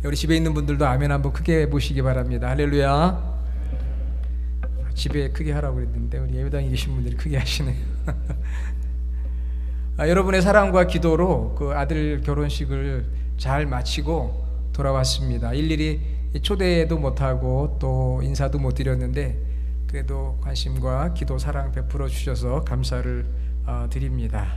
우리 집에 있는 분들도 아멘 한번 크게 해보시기 바랍니다. 할렐루야. 집에 크게 하라고 그랬는데 우리 예배당에 계신 분들이 크게 하시네요. 여러분의 사랑과 기도로 그 아들 결혼식을 잘 마치고 돌아왔습니다. 일일이 초대도 못하고 또 인사도 못 드렸는데 그래도 관심과 기도 사랑 베풀어 주셔서 감사를 드립니다.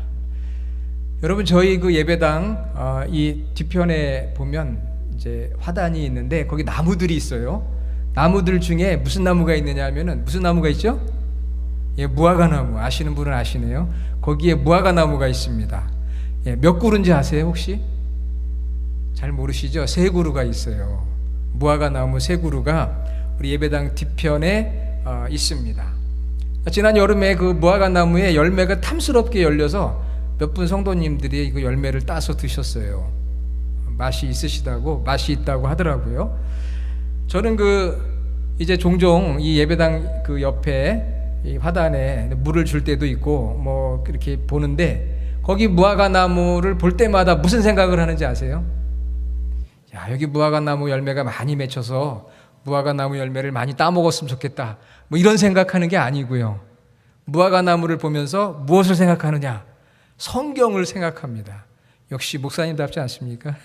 여러분, 저희 그 예배당 이 뒤편에 보면 이제 화단이 있는데 거기 나무들이 있어요. 나무들 중에 무슨 나무가 있느냐 하면은 무슨 나무가 있죠? 예, 무화과 나무. 아시는 분은 아시네요. 거기에 무화과 나무가 있습니다. 예, 몇 그루인지 아세요 혹시? 잘 모르시죠? 3그루가 있어요. 무화과 나무 3그루가 우리 예배당 뒤편에 있습니다. 지난 여름에 그 무화과 나무에 열매가 탐스럽게 열려서 몇 분 성도님들이 그 열매를 따서 드셨어요. 맛이 있다고 하더라고요. 저는 이제 종종 이 예배당 그 옆에 이 화단에 물을 줄 때도 있고 뭐 이렇게 보는데 거기 무화과 나무를 볼 때마다 무슨 생각을 하는지 아세요? 야, 여기 무화과 나무 열매가 많이 맺혀서 무화과 나무 열매를 많이 따먹었으면 좋겠다. 뭐 이런 생각하는 게 아니고요. 무화과 나무를 보면서 무엇을 생각하느냐? 성경을 생각합니다. 역시 목사님답지 않습니까?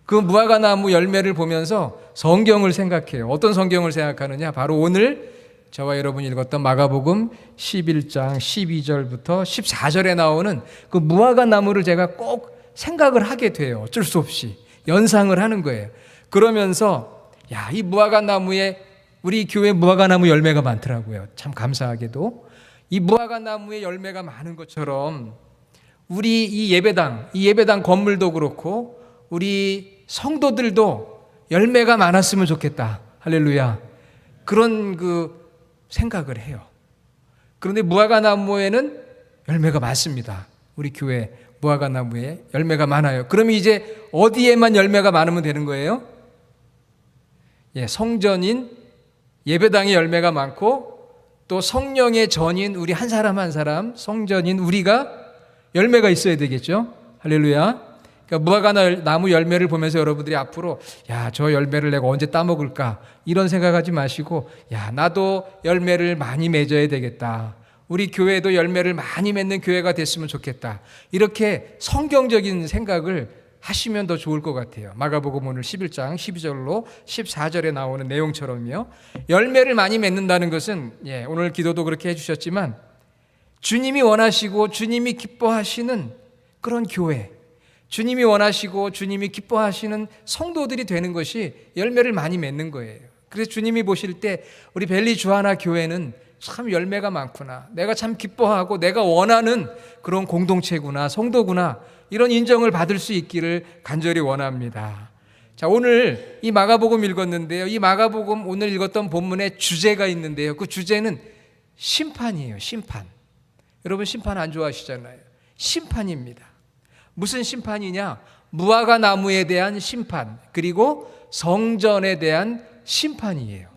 그 무화과 나무 열매를 보면서 성경을 생각해요. 어떤 성경을 생각하느냐? 바로 오늘 저와 여러분이 읽었던 마가복음 11장 12절부터 14절에 나오는 그 무화과 나무를 제가 꼭 생각을 하게 돼요. 어쩔 수 없이 연상을 하는 거예요. 그러면서 야, 이 무화과 나무에 우리 교회 무화과 나무 열매가 많더라고요. 참 감사하게도 이 무화과 나무에 열매가 많은 것처럼 우리 이 예배당 건물도 그렇고 우리 성도들도 열매가 많았으면 좋겠다. 할렐루야. 그런 생각을 해요. 그런데 무화과 나무에는 열매가 많습니다. 우리 교회 무화과 나무에 열매가 많아요. 그러면 이제 어디에만 열매가 많으면 되는 거예요? 예, 성전인 예배당에 열매가 많고 또 성령의 전인 우리 한 사람 한 사람 성전인 우리가 열매가 있어야 되겠죠. 할렐루야. 그러니까 무화과 나무 열매를 보면서 여러분들이 앞으로 야, 저 열매를 내가 언제 따먹을까 이런 생각하지 마시고 야, 나도 열매를 많이 맺어야 되겠다. 우리 교회도 열매를 많이 맺는 교회가 됐으면 좋겠다. 이렇게 성경적인 생각을 하시면 더 좋을 것 같아요. 마가복음 오늘 11장 12절로 14절에 나오는 내용처럼요. 열매를 많이 맺는다는 것은 오늘 기도도 그렇게 해주셨지만 주님이 원하시고 주님이 기뻐하시는 그런 교회, 주님이 원하시고 주님이 기뻐하시는 성도들이 되는 것이 열매를 많이 맺는 거예요. 그래서 주님이 보실 때 우리 벨리 주하나 교회는 참 열매가 많구나, 내가 참 기뻐하고 내가 원하는 그런 공동체구나, 성도구나, 이런 인정을 받을 수 있기를 간절히 원합니다. 자, 오늘 이 마가복음 읽었는데요. 이 마가복음 오늘 읽었던 본문에 주제가 있는데요. 그 주제는 심판이에요. 심판. 여러분 심판 안 좋아하시잖아요. 심판입니다. 무슨 심판이냐? 무화과 나무에 대한 심판, 그리고 성전에 대한 심판이에요.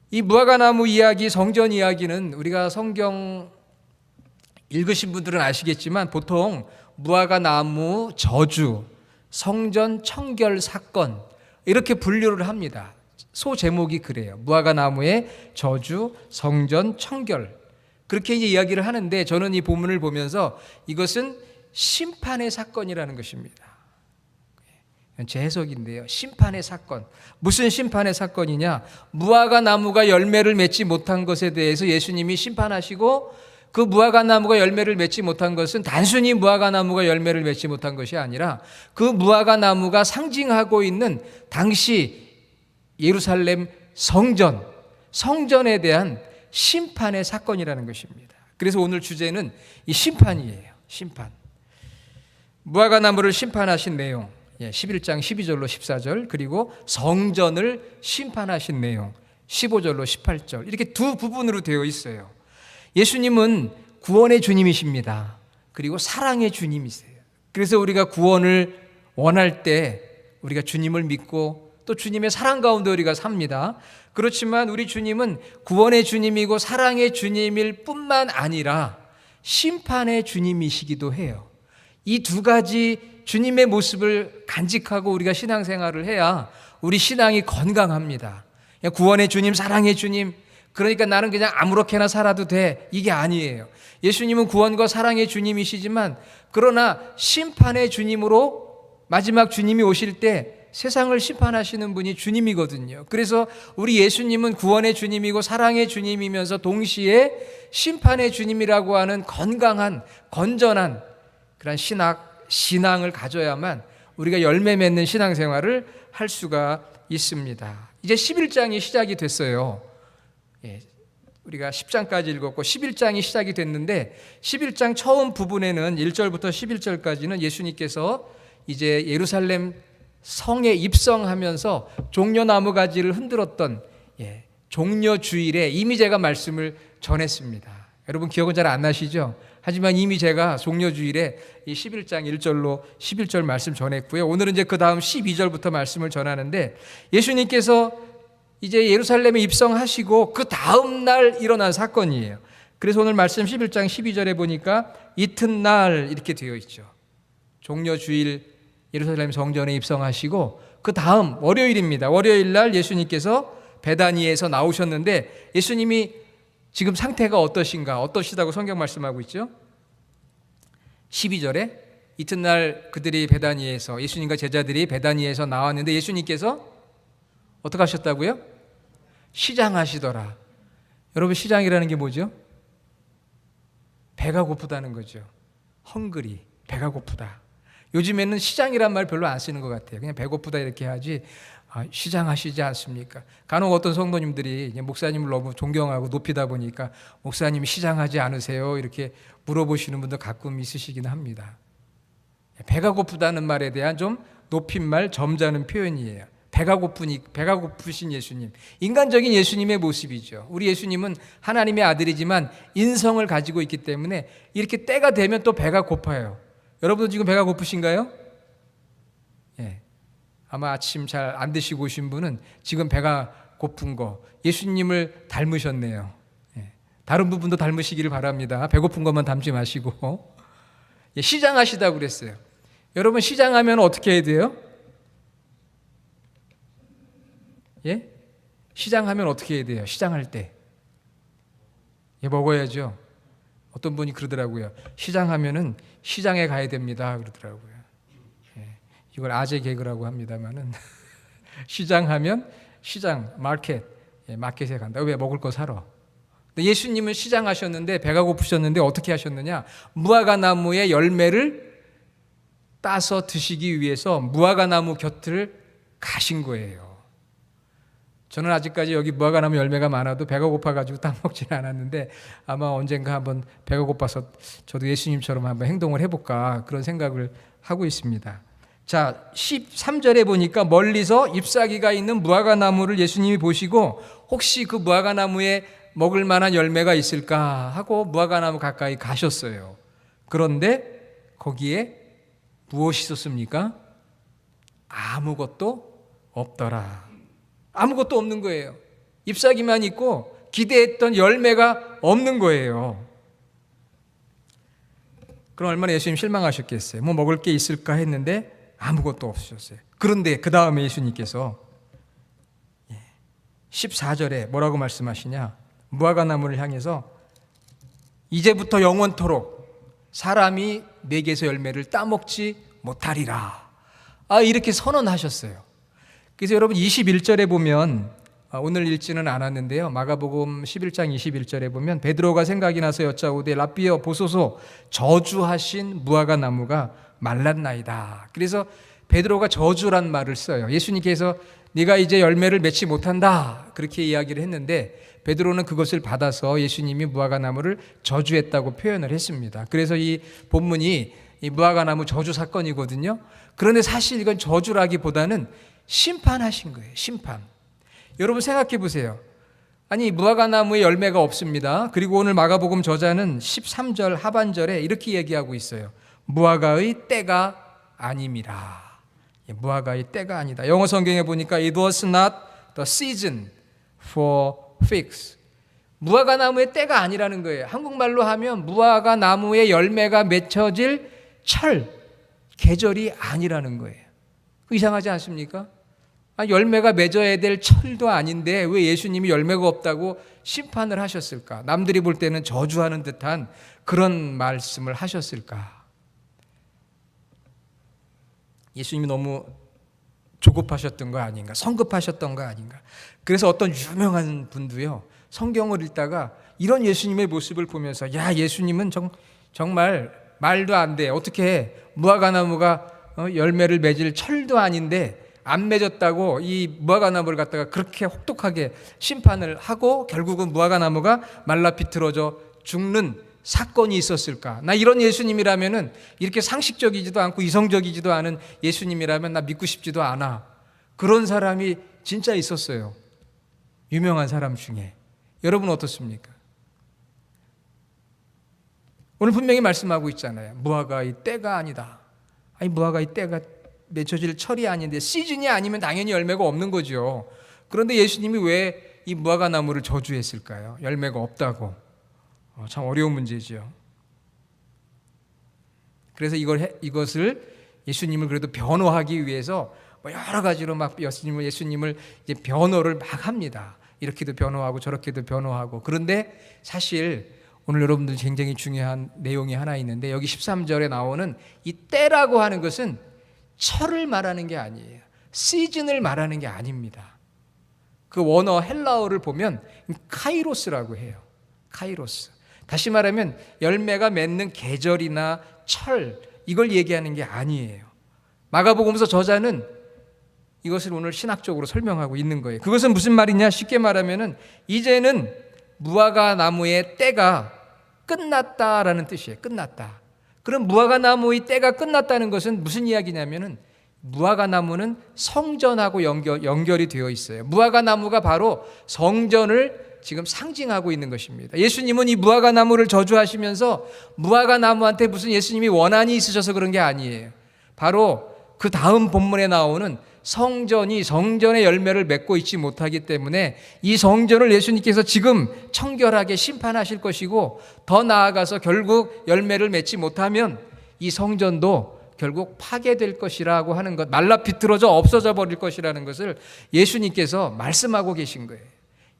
이 무화과 나무 이야기, 성전 이야기는 우리가 성경 읽으신 분들은 아시겠지만 보통 무화과 나무 저주, 성전 청결 사건 이렇게 분류를 합니다. 소제목이 그래요. 무화과 나무의 저주, 성전 청결, 그렇게 이제 이야기를 하는데 저는 이 본문을 보면서 이것은 심판의 사건이라는 것입니다. 제 해석인데요. 심판의 사건. 무슨 심판의 사건이냐? 무화과 나무가 열매를 맺지 못한 것에 대해서 예수님이 심판하시고 그 무화과 나무가 열매를 맺지 못한 것은 단순히 무화과 나무가 열매를 맺지 못한 것이 아니라 그 무화과 나무가 상징하고 있는 당시 예루살렘 성전에 대한 심판의 사건이라는 것입니다. 그래서 오늘 주제는 이 심판이에요. 심판. 무화과 나무를 심판하신 내용, 11장 12절로 14절, 그리고 성전을 심판하신 내용 15절로 18절, 이렇게 두 부분으로 되어 있어요. 예수님은 구원의 주님이십니다. 그리고 사랑의 주님이세요. 그래서 우리가 구원을 원할 때 우리가 주님을 믿고 또 주님의 사랑 가운데 우리가 삽니다. 그렇지만 우리 주님은 구원의 주님이고 사랑의 주님일 뿐만 아니라 심판의 주님이시기도 해요. 이 두 가지 주님의 모습을 간직하고 우리가 신앙생활을 해야 우리 신앙이 건강합니다. 그냥 구원의 주님, 사랑의 주님, 그러니까 나는 그냥 아무렇게나 살아도 돼, 이게 아니에요. 예수님은 구원과 사랑의 주님이시지만 그러나 심판의 주님으로 마지막 주님이 오실 때 세상을 심판하시는 분이 주님이거든요. 그래서 우리 예수님은 구원의 주님이고 사랑의 주님이면서 동시에 심판의 주님이라고 하는 건강한, 건전한 그런 신앙을 가져야만 우리가 열매 맺는 신앙생활을 할 수가 있습니다. 이제 11장이 시작이 됐어요. 우리가 10장까지 읽었고 11장이 시작이 됐는데 11장 처음 부분에는 1절부터 11절까지는 예수님께서 이제 예루살렘 성에 입성하면서 종려나무 가지를 흔들었던 종려주일에 이미 제가 말씀을 전했습니다. 여러분 기억은 잘 안 나시죠? 하지만 이미 제가 종려주일에 이 11장 1절로 11절 말씀 전했고요. 오늘은 이제 그 다음 12절부터 말씀을 전하는데 예수님께서 이제 예루살렘에 입성하시고 그 다음 날 일어난 사건이에요. 그래서 오늘 말씀 11장 12절에 보니까 이튿날 이렇게 되어 있죠. 종려주일 예루살렘 성전에 입성하시고 그 다음 월요일입니다. 월요일 날 예수님께서 베다니에서 나오셨는데 예수님이 지금 상태가 어떠시다고 성경 말씀하고 있죠? 12절에 이튿날 그들이 베다니에서 예수님과 제자들이 베다니에서 나왔는데 예수님께서 어떻게 하셨다고요? 시장하시더라. 여러분 시장이라는 게 뭐죠? 배가 고프다는 거죠. 헝그리, 배가 고프다. 요즘에는 시장이란 말 별로 안 쓰는 것 같아요. 그냥 배고프다 이렇게 하지 시장하시지 않습니까? 간혹 어떤 성도님들이 목사님을 너무 존경하고 높이다 보니까 목사님이 시장하지 않으세요? 이렇게 물어보시는 분도 가끔 있으시긴 합니다. 배가 고프다는 말에 대한 좀 높임말, 점잖은 표현이에요. 배가 고프신 예수님, 인간적인 예수님의 모습이죠. 우리 예수님은 하나님의 아들이지만 인성을 가지고 있기 때문에 이렇게 때가 되면 또 배가 고파요. 여러분도 지금 배가 고프신가요? 아마 아침 잘 안 드시고 오신 분은 지금 배가 고픈 거 예수님을 닮으셨네요. 다른 부분도 닮으시기를 바랍니다. 배고픈 것만 닮지 마시고. 시장하시다고 그랬어요. 여러분 시장하면 어떻게 해야 돼요? 시장하면 어떻게 해야 돼요? 시장할 때 먹어야죠. 어떤 분이 그러더라고요. 시장하면은 시장에 가야 됩니다. 그러더라고요. 이걸 아재 개그라고 합니다만은 시장하면 시장, 마켓에 간다. 왜? 먹을 거 사러. 근데 예수님은 시장하셨는데 배가 고프셨는데 어떻게 하셨느냐? 무화과 나무의 열매를 따서 드시기 위해서 무화과 나무 곁을 가신 거예요. 저는 아직까지 여기 무화과나무 열매가 많아도 배가 고파가지고 딱 먹지는 않았는데 아마 언젠가 한번 배가 고파서 저도 예수님처럼 한번 행동을 해볼까 그런 생각을 하고 있습니다. 자, 13절에 보니까 멀리서 잎사귀가 있는 무화과나무를 예수님이 보시고 혹시 그 무화과나무에 먹을 만한 열매가 있을까 하고 무화과나무 가까이 가셨어요. 그런데 거기에 무엇이 있었습니까? 아무것도 없더라. 아무것도 없는 거예요. 잎사귀만 있고 기대했던 열매가 없는 거예요. 그럼 얼마나 예수님 실망하셨겠어요. 뭐 먹을 게 있을까 했는데 아무것도 없으셨어요. 그런데 그 다음에 예수님께서 14절에 뭐라고 말씀하시냐? 무화과나무를 향해서 이제부터 영원토록 사람이 내게서 열매를 따먹지 못하리라. 이렇게 선언하셨어요. 그래서 여러분 21절에 보면 오늘 읽지는 않았는데요. 마가복음 11장 21절에 보면 베드로가 생각이 나서 여짜오되 랍비여 보소서 저주하신 무화과 나무가 말랐나이다. 그래서 베드로가 저주란 말을 써요. 예수님께서 네가 이제 열매를 맺지 못한다 그렇게 이야기를 했는데 베드로는 그것을 받아서 예수님이 무화과 나무를 저주했다고 표현을 했습니다. 그래서 이 본문이 이 무화과 나무 저주 사건이거든요. 그런데 사실 이건 저주라기보다는 심판하신 거예요. 심판. 여러분 생각해 보세요. 아니 무화과 나무에 열매가 없습니다. 그리고 오늘 마가복음 저자는 13절 하반절에 이렇게 얘기하고 있어요. 무화과의 때가 아님이라. 무화과의 때가 아니다. 영어 성경에 보니까 It was not the season for figs. 무화과 나무의 때가 아니라는 거예요. 한국말로 하면 무화과 나무의 열매가 맺혀질 철, 계절이 아니라는 거예요. 이상하지 않습니까? 열매가 맺어야 될 철도 아닌데 왜 예수님이 열매가 없다고 심판을 하셨을까? 남들이 볼 때는 저주하는 듯한 그런 말씀을 하셨을까? 예수님이 너무 조급하셨던 거 아닌가? 성급하셨던 거 아닌가? 그래서 어떤 유명한 분도요, 성경을 읽다가 이런 예수님의 모습을 보면서, 야, 예수님은 정말 말도 안 돼. 어떻게 무화과나무가 열매를 맺을 철도 아닌데 안 맺었다고 이 무화과나무를 갖다가 그렇게 혹독하게 심판을 하고 결국은 무화과나무가 말라 비틀어져 죽는 사건이 있었을까? 나 이런 예수님이라면은, 이렇게 상식적이지도 않고 이성적이지도 않은 예수님이라면 나 믿고 싶지도 않아. 그런 사람이 진짜 있었어요. 유명한 사람 중에. 여러분 어떻습니까? 오늘 분명히 말씀하고 있잖아요. 무화과의 때가 아니다. 아니, 무화과의 때가 맺혀질 철이 아닌데, 시즌이 아니면 당연히 열매가 없는 거죠. 그런데 예수님이 왜 이 무화과 나무를 저주했을까요? 열매가 없다고. 참 어려운 문제죠. 그래서 이것을 예수님을 그래도 변호하기 위해서 여러 가지로 막 예수님을 이제 변호를 막 합니다. 이렇게도 변호하고 저렇게도 변호하고. 그런데 사실 오늘 여러분들 굉장히 중요한 내용이 하나 있는데, 여기 13절에 나오는 이 때라고 하는 것은 철을 말하는 게 아니에요. 시즌을 말하는 게 아닙니다. 그 원어 헬라어를 보면 카이로스라고 해요. 카이로스. 다시 말하면 열매가 맺는 계절이나 철, 이걸 얘기하는 게 아니에요. 마가복음서 저자는 이것을 오늘 신학적으로 설명하고 있는 거예요. 그것은 무슨 말이냐? 쉽게 말하면은 이제는 무화과 나무의 때가 끝났다라는 뜻이에요. 끝났다. 그럼 무화과 나무의 때가 끝났다는 것은 무슨 이야기냐면은, 무화과 나무는 성전하고 연결이 되어 있어요. 무화과 나무가 바로 성전을 지금 상징하고 있는 것입니다. 예수님은 이 무화과 나무를 저주하시면서 무화과 나무한테 무슨 예수님이 원한이 있으셔서 그런 게 아니에요. 바로 그 다음 본문에 나오는 성전이 성전의 열매를 맺고 있지 못하기 때문에 이 성전을 예수님께서 지금 청결하게 심판하실 것이고, 더 나아가서 결국 열매를 맺지 못하면 이 성전도 결국 파괴될 것이라고 하는 것, 말라 비틀어져 없어져 버릴 것이라는 것을 예수님께서 말씀하고 계신 거예요.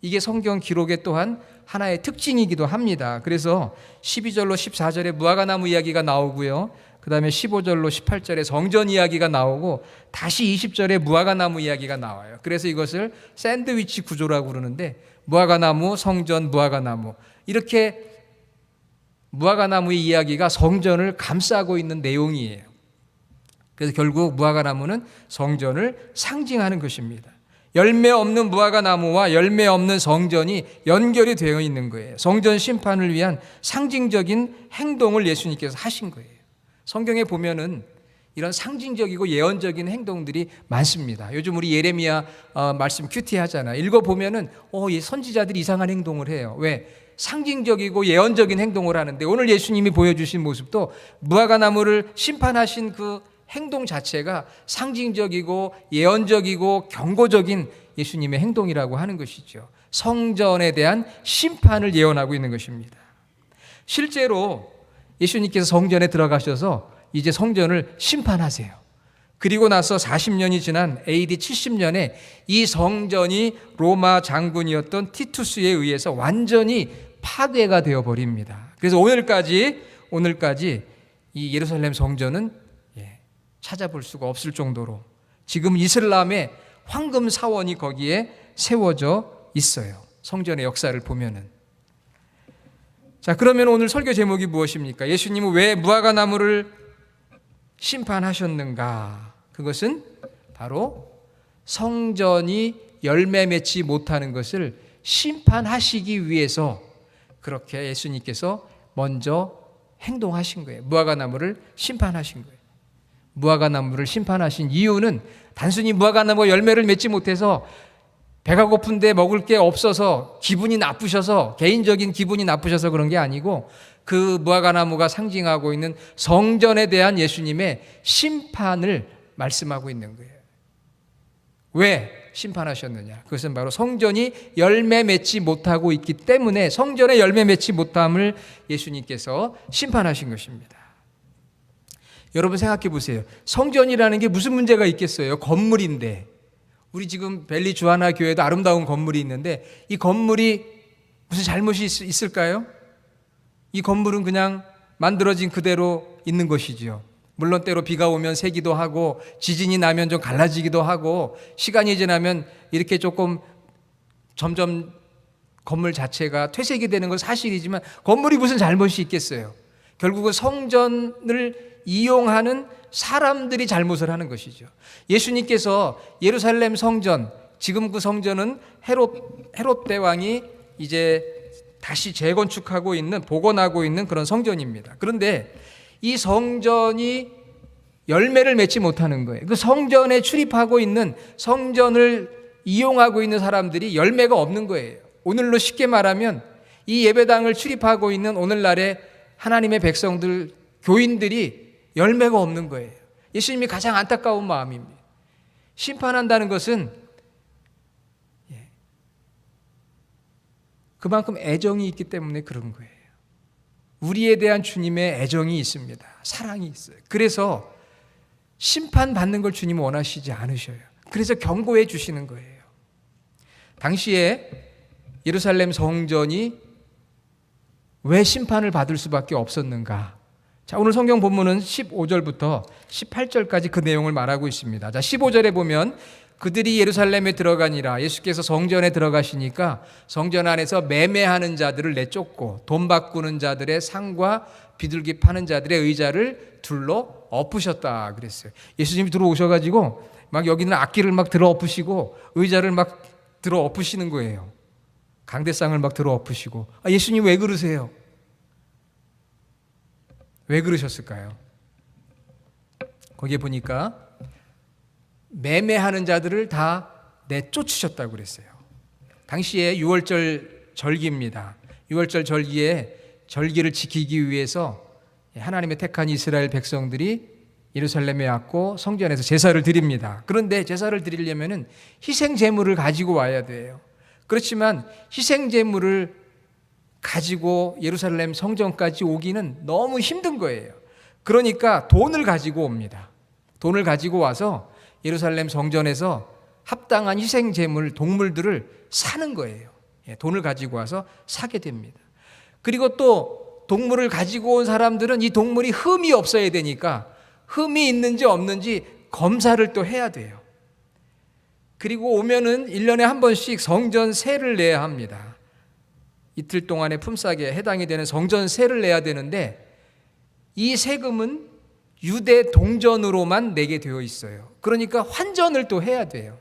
이게 성경 기록의 또한 하나의 특징이기도 합니다. 그래서 12절로 14절에 무화과나무 이야기가 나오고요, 그 다음에 15절로 18절에 성전 이야기가 나오고, 다시 20절에 무화과나무 이야기가 나와요. 그래서 이것을 샌드위치 구조라고 그러는데, 무화과나무, 성전, 무화과나무, 이렇게 무화과나무의 이야기가 성전을 감싸고 있는 내용이에요. 그래서 결국 무화과나무는 성전을 상징하는 것입니다. 열매 없는 무화과나무와 열매 없는 성전이 연결이 되어 있는 거예요. 성전 심판을 위한 상징적인 행동을 예수님께서 하신 거예요. 성경에 보면은 이런 상징적이고 예언적인 행동들이 많습니다. 요즘 우리 예레미야 말씀 큐티 하잖아요. 읽어보면은 이 선지자들이 이상한 행동을 해요. 왜? 상징적이고 예언적인 행동을 하는데, 오늘 예수님이 보여주신 모습도 무화과나무를 심판하신 그 행동 자체가 상징적이고 예언적이고 경고적인 예수님의 행동이라고 하는 것이죠. 성전에 대한 심판을 예언하고 있는 것입니다. 실제로 예수님께서 성전에 들어가셔서 이제 성전을 심판하세요. 그리고 나서 40년이 지난 AD 70년에 이 성전이 로마 장군이었던 티투스에 의해서 완전히 파괴가 되어 버립니다. 그래서 오늘까지 이 예루살렘 성전은 찾아볼 수가 없을 정도로 지금 이슬람의 황금 사원이 거기에 세워져 있어요. 성전의 역사를 보면은. 자, 그러면 오늘 설교 제목이 무엇입니까? 예수님은 왜 무화과나무를 심판하셨는가? 그것은 바로 성전이 열매 맺지 못하는 것을 심판하시기 위해서 그렇게 예수님께서 먼저 행동하신 거예요. 무화과나무를 심판하신 거예요. 무화과나무를 심판하신 이유는 단순히 무화과나무가 열매를 맺지 못해서 배가 고픈데 먹을 게 없어서 기분이 나쁘셔서, 개인적인 기분이 나쁘셔서 그런 게 아니고, 그 무화과나무가 상징하고 있는 성전에 대한 예수님의 심판을 말씀하고 있는 거예요. 왜 심판하셨느냐? 그것은 바로 성전이 열매 맺지 못하고 있기 때문에 성전의 열매 맺지 못함을 예수님께서 심판하신 것입니다. 여러분 생각해 보세요. 성전이라는 게 무슨 문제가 있겠어요? 건물인데. 우리 지금 벨리 주하나 교회도 아름다운 건물이 있는데 이 건물이 무슨 잘못이 있을까요? 이 건물은 그냥 만들어진 그대로 있는 것이지요. 물론 때로 비가 오면 새기도 하고 지진이 나면 좀 갈라지기도 하고 시간이 지나면 이렇게 조금 점점 건물 자체가 퇴색이 되는 건 사실이지만 건물이 무슨 잘못이 있겠어요? 결국은 성전을 이용하는 사람들이 잘못을 하는 것이죠. 예수님께서 예루살렘 성전, 지금 그 성전은 헤롯 대왕이 이제 다시 재건축하고 있는, 복원하고 있는 그런 성전입니다. 그런데 이 성전이 열매를 맺지 못하는 거예요. 그 성전에 출입하고 있는, 성전을 이용하고 있는 사람들이 열매가 없는 거예요. 오늘로 쉽게 말하면 이 예배당을 출입하고 있는 오늘날의 하나님의 백성들, 교인들이 열매가 없는 거예요. 예수님이 가장 안타까운 마음입니다. 심판한다는 것은 그만큼 애정이 있기 때문에 그런 거예요. 우리에 대한 주님의 애정이 있습니다. 사랑이 있어요. 그래서 심판받는 걸 주님은 원하시지 않으셔요. 그래서 경고해 주시는 거예요. 당시에 예루살렘 성전이 왜 심판을 받을 수밖에 없었는가? 자, 오늘 성경 본문은 15절부터 18절까지 그 내용을 말하고 있습니다. 자, 15절에 보면 그들이 예루살렘에 들어가니라. 예수께서 성전에 들어가시니까 성전 안에서 매매하는 자들을 내쫓고 돈 바꾸는 자들의 상과 비둘기 파는 자들의 의자를 둘러 엎으셨다 그랬어요. 예수님이 들어오셔가지고 막 여기는 악기를 막 들어 엎으시고 의자를 막 들어 엎으시는 거예요. 강대상을 막 들어 엎으시고. 예수님 왜 그러세요? 왜 그러셨을까요? 거기에 보니까 매매하는 자들을 다 내쫓으셨다고 그랬어요. 당시에 6월절 절기입니다. 6월절 절기에 절기를 지키기 위해서 하나님의 택한 이스라엘 백성들이 예루살렘에 왔고 성전에서 제사를 드립니다. 그런데 제사를 드리려면은 희생 제물을 가지고 와야 돼요. 그렇지만 희생 제물을 가지고 예루살렘 성전까지 오기는 너무 힘든 거예요. 그러니까 돈을 가지고 옵니다. 돈을 가지고 와서 예루살렘 성전에서 합당한 희생 제물, 동물들을 사는 거예요. 돈을 가지고 와서 사게 됩니다. 그리고 또 동물을 가지고 온 사람들은 이 동물이 흠이 없어야 되니까 흠이 있는지 없는지 검사를 또 해야 돼요. 그리고 오면은 1년에 한 번씩 성전 세를 내야 합니다. 이틀 동안의 품삯에 해당이 되는 성전 세를 내야 되는데 이 세금은 유대 동전으로만 내게 되어 있어요. 그러니까 환전을 또 해야 돼요.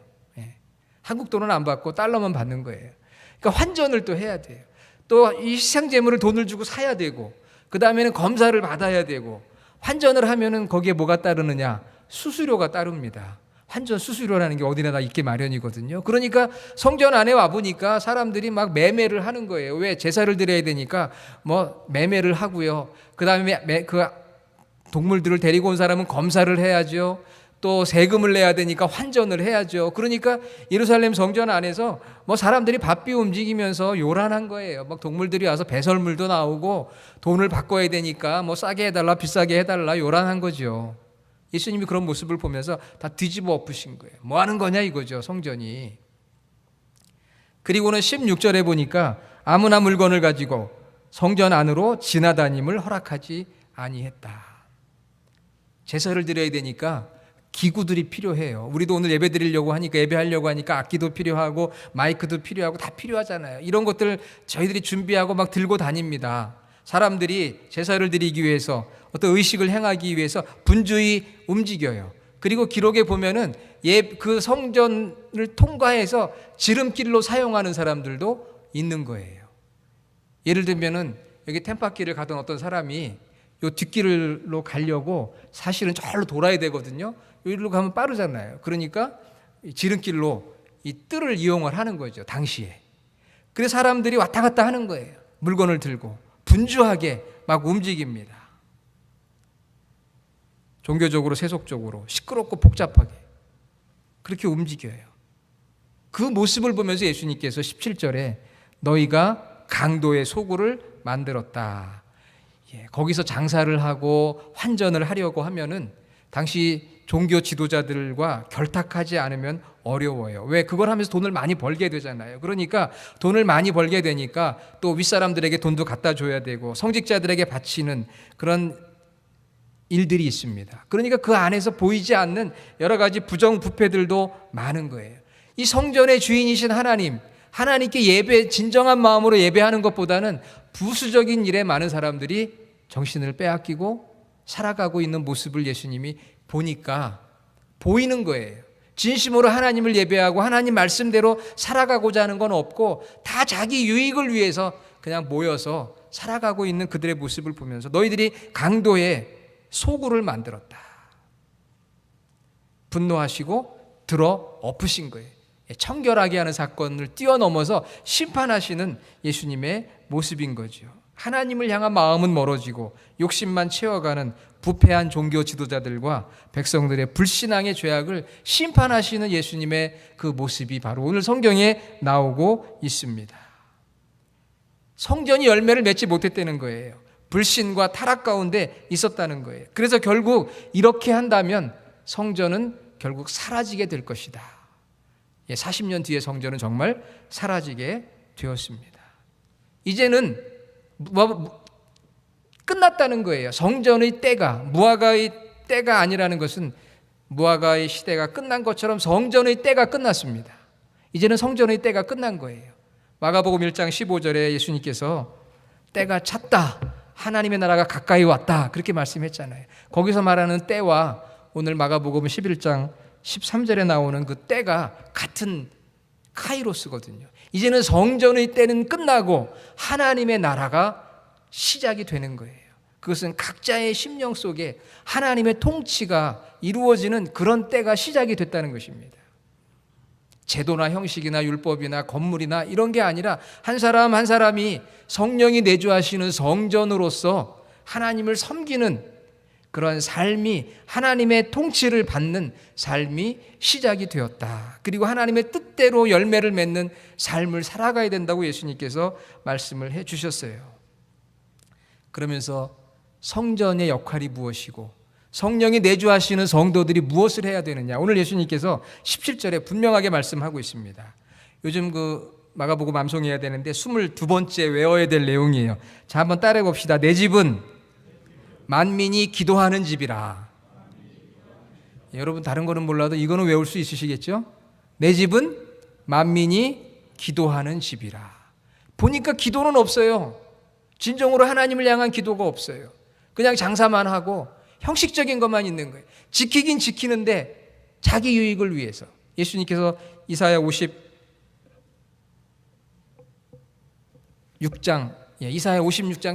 한국 돈은 안 받고 달러만 받는 거예요. 그러니까 환전을 또 해야 돼요. 또 이 희생제물을 돈을 주고 사야 되고 그 다음에는 검사를 받아야 되고 환전을 하면은 거기에 뭐가 따르느냐? 수수료가 따릅니다. 환전 수수료라는 게 어디나 다 있게 마련이거든요. 그러니까 성전 안에 와보니까 사람들이 막 매매를 하는 거예요. 왜? 제사를 드려야 되니까 뭐 매매를 하고요. 그 다음에 그 동물들을 데리고 온 사람은 검사를 해야죠. 또 세금을 내야 되니까 환전을 해야죠. 그러니까 예루살렘 성전 안에서 뭐 사람들이 바삐 움직이면서 요란한 거예요. 막 동물들이 와서 배설물도 나오고 돈을 바꿔야 되니까 뭐 싸게 해달라 비싸게 해달라 요란한 거죠. 예수님이 그런 모습을 보면서 다 뒤집어 엎으신 거예요. 뭐 하는 거냐 이거죠, 성전이. 그리고는 16절에 보니까 아무나 물건을 가지고 성전 안으로 지나다님을 허락하지 아니했다. 제사를 드려야 되니까 기구들이 필요해요. 우리도 오늘 예배 드리려고 하니까, 예배하려고 하니까 악기도 필요하고 마이크도 필요하고 다 필요하잖아요. 이런 것들 저희들이 준비하고 막 들고 다닙니다. 사람들이 제사를 드리기 위해서 어떤 의식을 행하기 위해서 분주히 움직여요. 그리고 기록에 보면은 그 성전을 통과해서 지름길로 사용하는 사람들도 있는 거예요. 예를 들면은 여기 템파길을 가던 어떤 사람이 요 뒷길로 가려고 사실은 저기로 돌아야 되거든요. 여기로 가면 빠르잖아요. 그러니까 지름길로 이 뜰을 이용을 하는 거죠, 당시에. 그래서 사람들이 왔다 갔다 하는 거예요. 물건을 들고 분주하게 막 움직입니다. 종교적으로, 세속적으로 시끄럽고 복잡하게 그렇게 움직여요. 그 모습을 보면서 예수님께서 17절에 너희가 강도의 소굴을 만들었다. 거기서 장사를 하고 환전을 하려고 하면은 당시 종교 지도자들과 결탁하지 않으면 어려워요. 왜? 그걸 하면서 돈을 많이 벌게 되잖아요. 그러니까 돈을 많이 벌게 되니까 또 윗사람들에게 돈도 갖다 줘야 되고 성직자들에게 바치는 그런 일들이 있습니다. 그러니까 그 안에서 보이지 않는 여러 가지 부정부패들도 많은 거예요. 이 성전의 주인이신 하나님께 진정한 마음으로 예배하는 것보다는 부수적인 일에 많은 사람들이 정신을 빼앗기고 살아가고 있는 모습을 예수님이 보니까 보이는 거예요. 진심으로 하나님을 예배하고 하나님 말씀대로 살아가고자 하는 건 없고 다 자기 유익을 위해서 그냥 모여서 살아가고 있는 그들의 모습을 보면서 너희들이 강도의 소굴을 만들었다. 분노하시고 들어 엎으신 거예요. 청결하게 하는 사건을 뛰어넘어서 심판하시는 예수님의 모습인 거죠. 하나님을 향한 마음은 멀어지고 욕심만 채워가는 부패한 종교 지도자들과 백성들의 불신앙의 죄악을 심판하시는 예수님의 그 모습이 바로 오늘 성경에 나오고 있습니다. 성전이 열매를 맺지 못했다는 거예요. 불신과 타락 가운데 있었다는 거예요. 그래서 결국 이렇게 한다면 성전은 결국 사라지게 될 것이다. 40년 뒤에 성전은 정말 사라지게 되었습니다. 이제는 끝났다는 거예요. 성전의 때가, 무화과의 때가 아니라는 것은 무화과의 시대가 끝난 것처럼 성전의 때가 끝났습니다. 이제는 성전의 때가 끝난 거예요. 마가복음 1장 15절에 예수님께서 때가 찼다, 하나님의 나라가 가까이 왔다, 그렇게 말씀했잖아요. 거기서 말하는 때와 오늘 마가복음 11장 13절에 나오는 그 때가 같은 카이로스거든요. 이제는 성전의 때는 끝나고 하나님의 나라가 시작이 되는 거예요. 그것은 각자의 심령 속에 하나님의 통치가 이루어지는 그런 때가 시작이 됐다는 것입니다. 제도나 형식이나 율법이나 건물이나 이런 게 아니라 한 사람 한 사람이 성령이 내주하시는 성전으로서 하나님을 섬기는 그런 삶이, 하나님의 통치를 받는 삶이 시작이 되었다. 그리고 하나님의 뜻대로 열매를 맺는 삶을 살아가야 된다고 예수님께서 말씀을 해 주셨어요. 그러면서 성전의 역할이 무엇이고 성령이 내주하시는 성도들이 무엇을 해야 되느냐, 오늘 예수님께서 17절에 분명하게 말씀하고 있습니다. 요즘 그 마가복음 암송해야 되는데 22번째 외워야 될 내용이에요. 자, 한번 따라해 봅시다. 내 집은 만민이 기도하는 집이라. 여러분 다른 거는 몰라도 이거는 외울 수 있으시겠죠? 내 집은 만민이 기도하는 집이라. 보니까 기도는 없어요. 진정으로 하나님을 향한 기도가 없어요. 그냥 장사만 하고 형식적인 것만 있는 거예요. 지키긴 지키는데 자기 유익을 위해서. 예수님께서 이사야 56장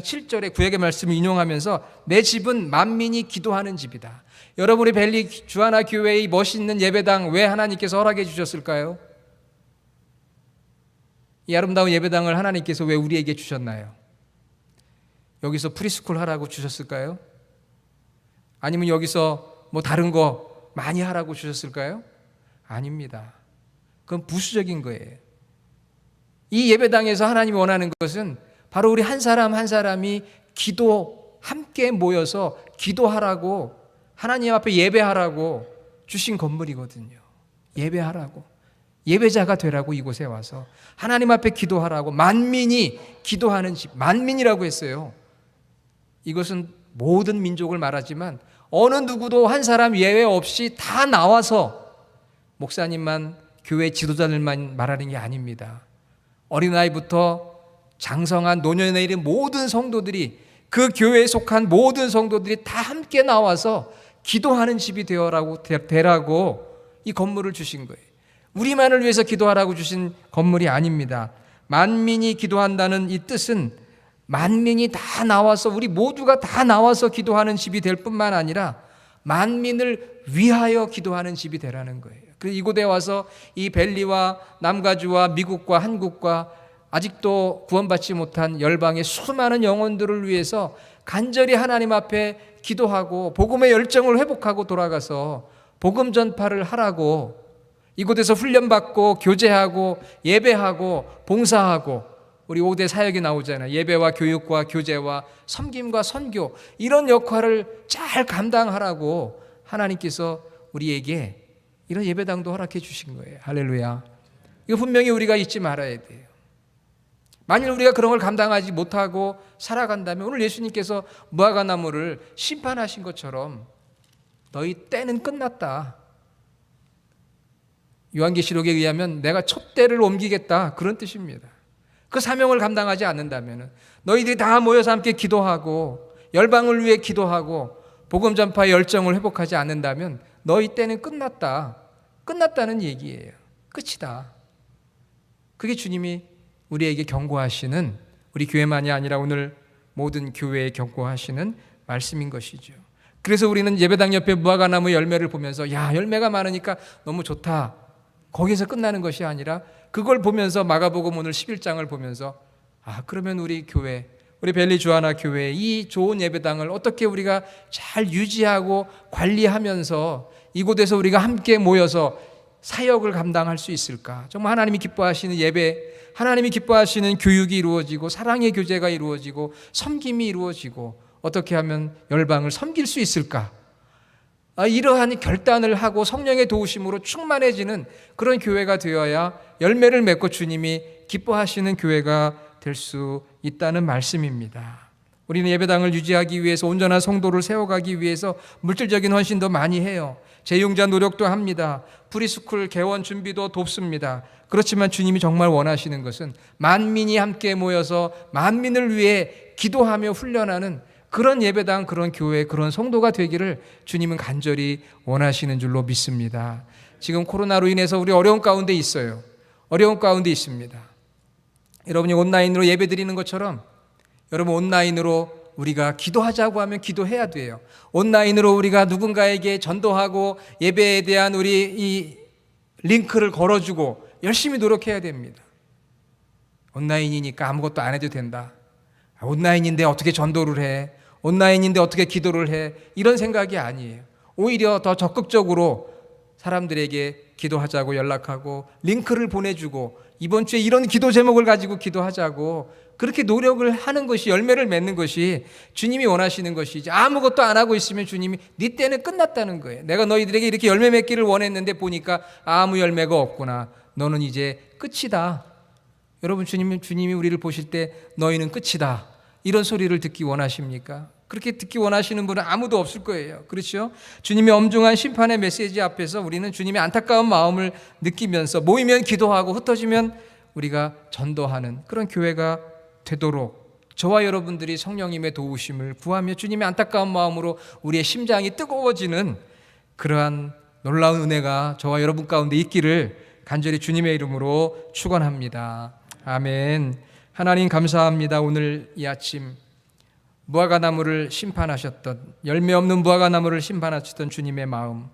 7절의 구약의 말씀을 인용하면서 내 집은 만민이 기도하는 집이다. 여러분의 벨리 주하나 교회의 멋있는 예배당 왜 하나님께서 허락해 주셨을까요? 이 아름다운 예배당을 하나님께서 왜 우리에게 주셨나요? 여기서 프리스쿨 하라고 주셨을까요? 아니면 여기서 뭐 다른 거 많이 하라고 주셨을까요? 아닙니다. 그건 부수적인 거예요. 이 예배당에서 하나님이 원하는 것은 바로 우리 한 사람 한 사람이 함께 모여서 기도하라고, 하나님 앞에 예배하라고 주신 건물이거든요. 예배하라고, 예배자가 되라고 이곳에 와서 하나님 앞에 기도하라고, 만민이 기도하는 집, 만민이라고 했어요. 이것은 모든 민족을 말하지만 어느 누구도 한 사람 예외 없이 다 나와서 목사님만, 교회 지도자들만 말하는 게 아닙니다. 어린아이부터 장성한 노년에 이른 모든 성도들이, 그 교회에 속한 모든 성도들이 다 함께 나와서 기도하는 집이 되라고 이 건물을 주신 거예요. 우리만을 위해서 기도하라고 주신 건물이 아닙니다. 만민이 기도한다는 이 뜻은 만민이 다 나와서, 우리 모두가 다 나와서 기도하는 집이 될 뿐만 아니라 만민을 위하여 기도하는 집이 되라는 거예요. 그래서 이곳에 와서 이 벨리와 남가주와 미국과 한국과 아직도 구원받지 못한 열방의 수많은 영혼들을 위해서 간절히 하나님 앞에 기도하고 복음의 열정을 회복하고 돌아가서 복음 전파를 하라고, 이곳에서 훈련받고 교제하고 예배하고 봉사하고 우리 5대 사역이 나오잖아요. 예배와 교육과 교제와 섬김과 선교, 이런 역할을 잘 감당하라고 하나님께서 우리에게 이런 예배당도 허락해 주신 거예요. 할렐루야. 이거 분명히 우리가 잊지 말아야 돼요. 만일 우리가 그런 걸 감당하지 못하고 살아간다면 오늘 예수님께서 무화과나무를 심판하신 것처럼 너희 때는 끝났다. 요한계시록에 의하면 내가 촛대를 옮기겠다, 그런 뜻입니다. 그 사명을 감당하지 않는다면 너희들이 다 모여서 함께 기도하고 열방을 위해 기도하고 복음 전파의 열정을 회복하지 않는다면 너희 때는 끝났다. 끝났다는 얘기예요. 끝이다. 그게 주님이 우리에게 경고하시는, 우리 교회만이 아니라 오늘 모든 교회에 경고하시는 말씀인 것이죠. 그래서 우리는 예배당 옆에 무화과나무 열매를 보면서 야, 열매가 많으니까 너무 좋다, 거기서 끝나는 것이 아니라 그걸 보면서 마가복음 오늘 11장을 보면서 그러면 우리 교회, 우리 벨리 주하나 교회 이 좋은 예배당을 어떻게 우리가 잘 유지하고 관리하면서 이곳에서 우리가 함께 모여서 사역을 감당할 수 있을까? 정말 하나님이 기뻐하시는 예배, 하나님이 기뻐하시는 교육이 이루어지고 사랑의 교제가 이루어지고 섬김이 이루어지고 어떻게 하면 열방을 섬길 수 있을까? 이러한 결단을 하고 성령의 도우심으로 충만해지는 그런 교회가 되어야 열매를 맺고 주님이 기뻐하시는 교회가 될 수 있다는 말씀입니다. 우리는 예배당을 유지하기 위해서, 온전한 성도를 세워가기 위해서 물질적인 헌신도 많이 해요. 재용자 노력도 합니다. 프리스쿨 개원 준비도 돕습니다. 그렇지만 주님이 정말 원하시는 것은 만민이 함께 모여서 만민을 위해 기도하며 훈련하는 그런 예배당, 그런 교회, 그런 성도가 되기를 주님은 간절히 원하시는 줄로 믿습니다. 지금 코로나로 인해서 우리 어려운 가운데 있어요. 어려운 가운데 있습니다. 여러분이 온라인으로 예배 드리는 것처럼 여러분 온라인으로 우리가 기도하자고 하면 기도해야 돼요. 온라인으로 우리가 누군가에게 전도하고 예배에 대한 우리 이 링크를 걸어주고 열심히 노력해야 됩니다. 온라인이니까 아무것도 안 해도 된다. 온라인인데 어떻게 전도를 해? 온라인인데 어떻게 기도를 해? 이런 생각이 아니에요. 오히려 더 적극적으로 사람들에게 기도하자고 연락하고 링크를 보내주고 이번 주에 이런 기도 제목을 가지고 기도하자고 그렇게 노력을 하는 것이, 열매를 맺는 것이 주님이 원하시는 것이지, 아무것도 안 하고 있으면 주님이 네 때는 끝났다는 거예요. 내가 너희들에게 이렇게 열매 맺기를 원했는데 보니까 아무 열매가 없구나. 너는 이제 끝이다. 여러분, 주님이 우리를 보실 때 너희는 끝이다, 이런 소리를 듣기 원하십니까? 그렇게 듣기 원하시는 분은 아무도 없을 거예요. 그렇죠? 주님의 엄중한 심판의 메시지 앞에서 우리는 주님의 안타까운 마음을 느끼면서 모이면 기도하고 흩어지면 우리가 전도하는 그런 교회가 되도록 저와 여러분들이 성령님의 도우심을 구하며 주님의 안타까운 마음으로 우리의 심장이 뜨거워지는 그러한 놀라운 은혜가 저와 여러분 가운데 있기를 간절히 주님의 이름으로 축원합니다. 아멘. 하나님 감사합니다. 오늘 이 아침 무화과나무를 심판하셨던, 열매 없는 무화과나무를 심판하셨던 주님의 마음,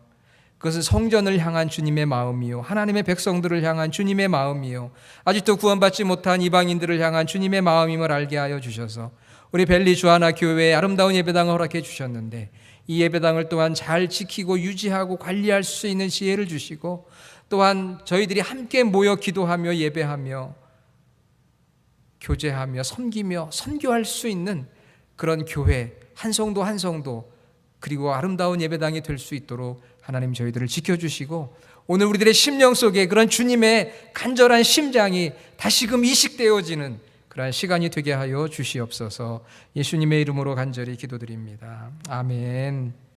그것은 성전을 향한 주님의 마음이요, 하나님의 백성들을 향한 주님의 마음이요, 아직도 구원받지 못한 이방인들을 향한 주님의 마음임을 알게 하여 주셔서 우리 벨리 주하나 교회에 아름다운 예배당을 허락해 주셨는데 이 예배당을 또한 잘 지키고 유지하고 관리할 수 있는 지혜를 주시고 또한 저희들이 함께 모여 기도하며 예배하며 교제하며 섬기며 선교할 수 있는 그런 교회, 한 성도 한 성도, 그리고 아름다운 예배당이 될 수 있도록 하나님 저희들을 지켜주시고 오늘 우리들의 심령 속에 그런 주님의 간절한 심장이 다시금 이식되어지는 그러한 시간이 되게 하여 주시옵소서. 예수님의 이름으로 간절히 기도드립니다. 아멘.